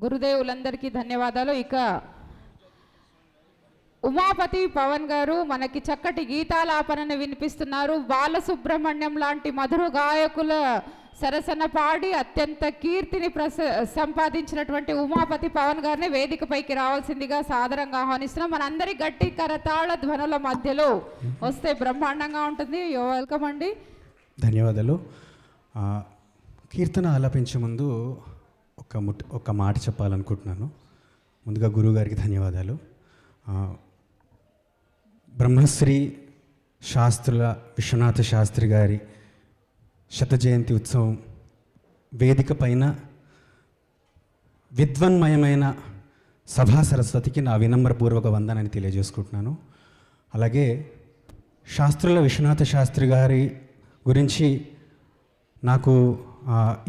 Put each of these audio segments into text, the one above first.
గురుదేవులందరికీ ధన్యవాదాలు. ఇక ఉమాపతి పవన్ గారు మనకి చక్కటి గీతాలాపనను వినిపిస్తున్నారు. బాలసుబ్రహ్మణ్యం లాంటి మధుర గాయకుల సరసన పాడి అత్యంత కీర్తిని సంపాదించినటువంటి ఉమాపతి పవన్ గారిని వేదికపైకి రావాల్సిందిగా సాదరంగా ఆహ్వానిస్తున్నాం. మనందరి గట్టి కరతాళ ధ్వనుల మధ్యలో వస్తే బ్రహ్మాండంగా ఉంటుంది. వెల్కమ్ అండి. ధన్యవాదాలు. కీర్తన ఆలపించే ముందు ఒక మాట చెప్పాలనుకుంటున్నాను. ముందుగా గురువుగారికి ధన్యవాదాలు. బ్రహ్మశ్రీ శాస్త్రుల విశ్వనాథ శాస్త్రి గారి శత జయంతి ఉత్సవం వేదిక పైన విద్వన్మయమైన సభా సరస్వతికి నా వినమ్రపూర్వక వందనాన్ని తెలియజేసుకుంటున్నాను. అలాగే శాస్త్రుల విశ్వనాథ శాస్త్రి గారి గురించి నాకు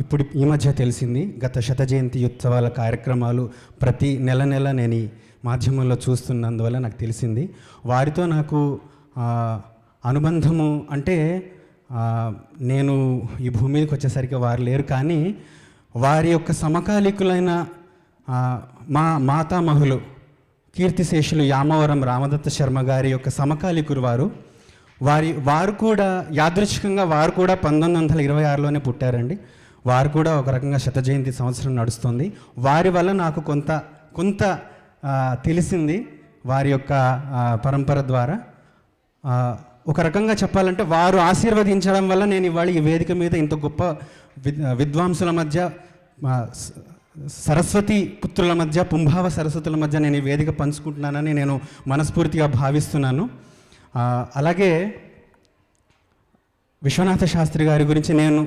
ఇప్పుడు ఈ మధ్య తెలిసింది. గత శత జయంతి ఉత్సవాల కార్యక్రమాలు ప్రతి నెల నేను ఈ మాధ్యమంలో చూస్తున్నందువల్ల నాకు తెలిసింది. వారితో నాకు అనుబంధము అంటే నేను ఈ భూమి మీదకి వచ్చేసరికి వారు లేరు, కానీ వారి యొక్క సమకాలీకులైన మా మాతామహులు కీర్తిశేషులు యామవరం రామదత్త శర్మ గారి యొక్క సమకాలీకులు వారు కూడా యాదృచ్ఛికంగా వారు కూడా 1926లోనే పుట్టారండి. వారు కూడా ఒక రకంగా శత జయంతి సంవత్సరం నడుస్తుంది. వారి వల్ల నాకు కొంత తెలిసింది వారి యొక్క పరంపర ద్వారా. ఒక రకంగా చెప్పాలంటే వారు ఆశీర్వదించడం వల్ల నేను ఇవాళ ఈ వేదిక మీద ఇంత గొప్ప విద్వాంసుల మధ్య, సరస్వతి పుత్రుల మధ్య, పుంభావ సరస్వతుల మధ్య నేను ఈ వేదిక పంచుకుంటున్నానని నేను మనస్ఫూర్తిగా భావిస్తున్నాను. అలాగే విశ్వనాథ శాస్త్రి గారి గురించి నేను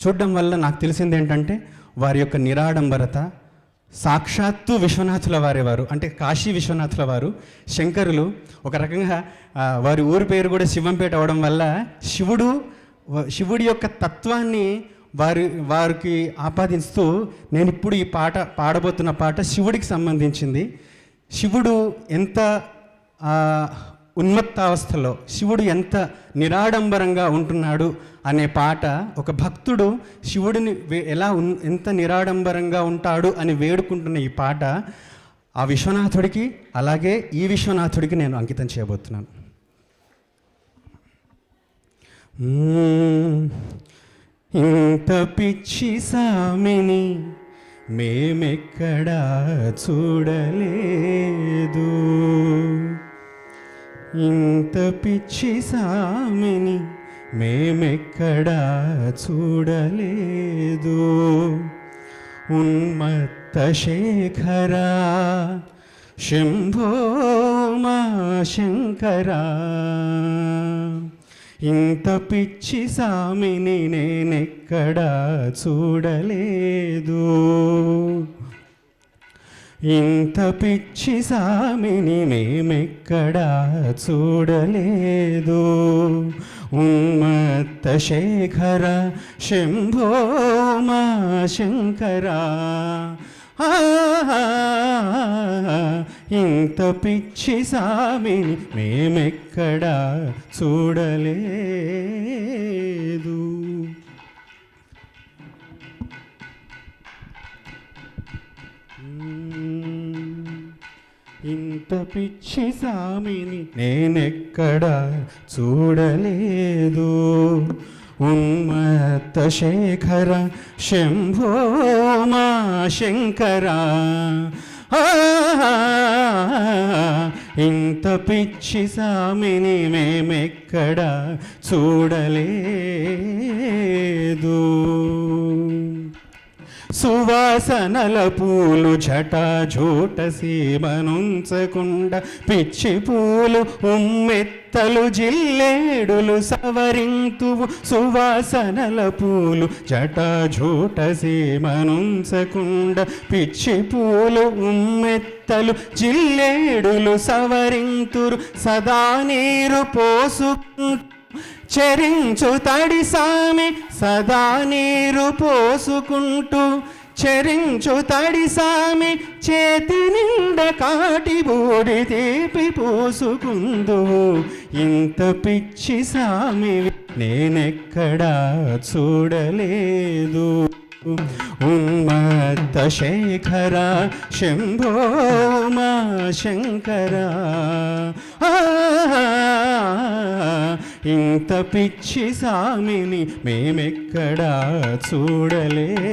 చూడడం వల్ల నాకు తెలిసింది ఏంటంటే వారి యొక్క నిరాడంబరత. సాక్షాత్తు విశ్వనాథుల వారు అంటే కాశీ విశ్వనాథుల వారు, శంకరులు. ఒక రకంగా వారి ఊరి పేరు కూడా శివంపేట అవడం వల్ల శివుడి యొక్క తత్వాన్ని వారికి ఆపాదిస్తూ నేను ఇప్పుడు ఈ పాడబోతున్న పాట శివుడికి సంబంధించింది. శివుడు ఎంత ఉన్మత్తావస్థలో, శివుడు ఎంత నిరాడంబరంగా ఉంటున్నాడు అనే పాట. ఒక భక్తుడు శివుడిని ఎంత నిరాడంబరంగా ఉంటాడు అని వేడుకుంటున్న ఈ పాట ఆ విశ్వనాథుడికి, అలాగే ఈ విశ్వనాథుడికి నేను అంకితం చేయబోతున్నాను. ఇంత పిచ్చి సామిని మేమెక్కడా చూడలేదు, ఇంత పిచ్చి సామిని మేమెక్కడా చూడలేదు. ఉన్మత్త శేఖరా శంభో మా శంకరా, ఇంత పిచ్చి సామిని నేనెక్కడా చూడలేదు, ఇంత పిచ్చి సామిని మేమెక్కడా చూడలేదు. ఉన్మత్త శేఖర శంభో మా శంకరా, ఇంత పిచ్చి సామిని మేమెక్కడా చూడలేదు. ఇంత పిచ్చి సామిని నేనెక్కడా చూడలేదు. ఉన్మత్త శేఖర శంభో మా శంకరా, ఇంత పిచ్చి సామిని మేమెక్కడా చూడలేదు. సువాసనల పూలు జటాజూట సీమనుంచకుండా, పిచ్చి పూలు ఉమ్మెత్తలు జిల్లేడులు సవరింతువు. సువాసనల పూలు జటాజూట సీమనుంచకుండా, పిచ్చి పూలు ఉమ్మెత్తలు జిల్లేడులు సవరింతురు. సదా నీరు పోసుకుంటూ చెరించు తడి సామి, సదా నీరు పోసుకుంటూ చెరించు తడి సామి, చేతి నిండ కాటి బూడి తీపి పోసుకుందువు. ఇంత పిచ్చి సామి నేనెక్కడా చూడలేదు. ఉన్మత్త శేఖర శంభో మా శంకర. ఇంత పిచ్చి సామిని మేమెక్కడా చూడలేదు.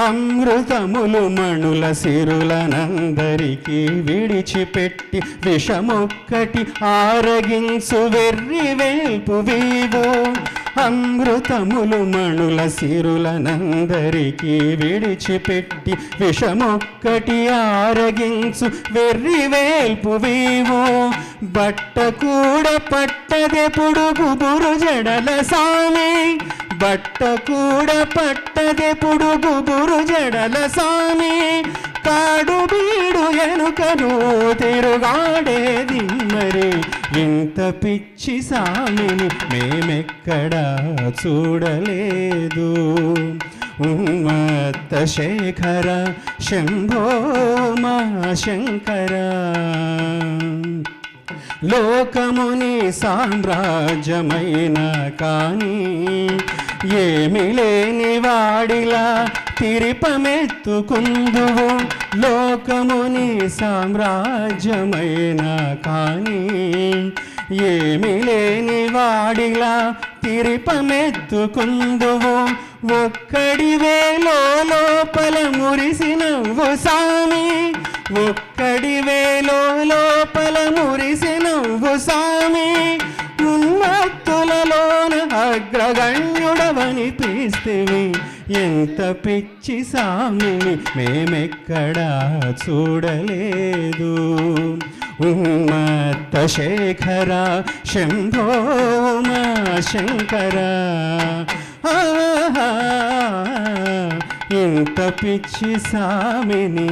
అమృతములు మణుల సిరులనందరికీ విడిచిపెట్టి విషమొక్కటి ఆరగించు వెర్రి వేల్పు వీవు. అమృతములు మణుల సిరులనందరికీ విడిచిపెట్టి విషమొక్కటి ఆరగించు వెర్రి వేల్పు వీవు. బట్ట కూడా పట్టదెప్పుడు గుబురు జడల సామి, బట్ట కూడా పట్టదెప్పుడు గుబురు జడల సామి. కాడు బీడు ఎనుకను తిరుగాడేది మరి, ఇంత పిచ్చి సామిని మేమెక్కడా చూడలేదు. ఉన్మత్త శేఖర శంభో మా శంకర. లోకముని సామ్రాజ్యమైన కానీ ఏమి లేని వాడిలా తిరిపమెత్తుకుందువు. లోకముని సామ్రాజ్యమైన కానీ ఏమి లేని వాడిలా తిరిపమెత్తుకుందువు. ఒక్కడివే లోపల మురిసినవ్వు సామి, ఒక్కడివే లోపల మురిసినవ్వు సామి. ఉన్మత్తులలోన అగ్రగణ్యుడవనిపిస్తేవి, ఎంత పిచ్చి సామిని మేమెక్కడా చూడలేదు. ఉన్మత్త శేఖర శంభో మా శంకర. ఇంత పిచ్చి సామిని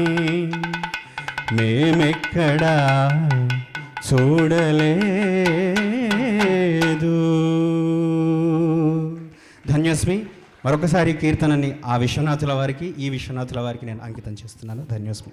మేమెక్కడా చూడలేదు. ధన్యోస్మి. మరొకసారి కీర్తనని ఆ విశ్వనాథుల వారికి, ఈ విశ్వనాథుల వారికి నేను అంకితం చేస్తున్నాను. ధన్యోస్మి.